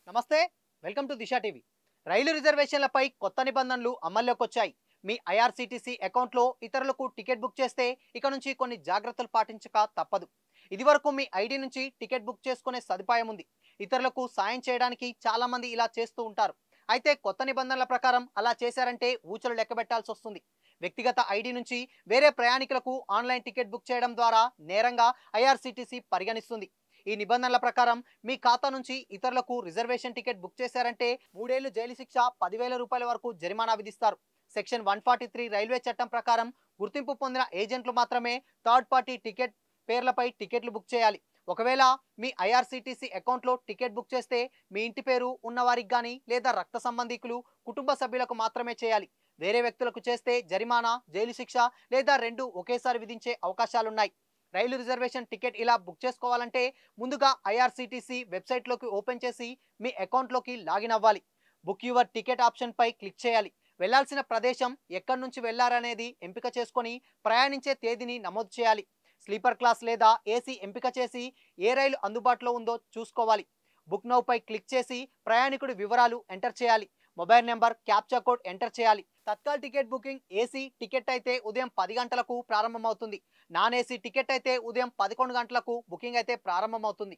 నమస్తే. Welcome to Disha TV. రైలు రిజర్వేషన్లపై కొత్త నిబంధనలు అమల్లోకి వచ్చాయి. మీ ఐఆర్సీటీసీ అకౌంట్లో ఇతరులకు టికెట్ బుక్ చేస్తే ఇక నుంచి కొన్ని జాగ్రత్తలు పాటించక తప్పదు. ఇదివరకు మీ ఐడి నుంచి టికెట్ బుక్ చేసుకునే సదుపాయం ఉంది. ఇతరులకు సాయం చేయడానికి చాలా మంది ఇలా చేస్తూ ఉంటారు. అయితే కొత్త నిబంధనల ప్రకారం అలా చేశారంటే ఊచలు లెక్కబెట్టాల్సి వస్తుంది. వ్యక్తిగత ఐడి నుంచి వేరే ప్రయాణికులకు ఆన్లైన్ టికెట్ బుక్ చేయడం ద్వారా నేరంగా ఐఆర్సీటీసీ పరిగణిస్తుంది. ఈ నిబంధనల ప్రకారం మీ ఖాతా నుంచి ఇతరులకు రిజర్వేషన్ టికెట్ బుక్ చేశారంటే 3 ఏళ్లు జైలు శిక్ష, 10,000 రూపాయల వరకు జరిమానా విధిస్తారు. సెక్షన్ 143 రైల్వే చట్టం ప్రకారం గుర్తింపు పొందిన ఏజెంట్లు మాత్రమే థర్డ్ పార్టీ టికెట్ పేర్లపై టికెట్లు బుక్ చేయాలి. ఒకవేళ మీ ఐఆర్సీటీసీ అకౌంట్లో టికెట్ బుక్ చేస్తే మీ ఇంటి పేరు ఉన్నవారికి కానీ లేదా రక్త సంబంధికులు, కుటుంబ సభ్యులకు మాత్రమే చేయాలి. వేరే వ్యక్తులకు చేస్తే జరిమానా, జైలు శిక్ష లేదా రెండు ఒకేసారి విధించే అవకాశాలున్నాయి. రైలు రిజర్వేషన్ టికెట్ ఇలా బుక్ చేసుకోవాలంటే ముందుగా ఐఆర్సీటీసీ వెబ్సైట్లోకి ఓపెన్ చేసి మీ అకౌంట్లోకి లాగిన్ అవ్వాలి. బుక్ యువర్ టికెట్ ఆప్షన్పై క్లిక్ చేయాలి. వెళ్లాల్సిన ప్రదేశం, ఎక్కడి నుంచి వెళ్లారనేది ఎంపిక చేసుకొని ప్రయాణించే తేదీని నమోదు చేయాలి. స్లీపర్ క్లాస్ లేదా ఏసీ ఎంపిక చేసి ఏ రైలు అందుబాటులో ఉందో చూసుకోవాలి. బుక్ నౌపై క్లిక్ చేసి ప్రయాణికుడి వివరాలు ఎంటర్ చేయాలి. Mobile number, captcha code enter చేయాలి. Tatkal ticket booking AC ticket అయితే ఉదయం 10 గంటలకు ప్రారంభమవుతుంది. నాన్ ఏసీ టికెట్ అయితే ఉదయం 11 గంటలకు బుకింగ్ అయితే ప్రారంభమవుతుంది.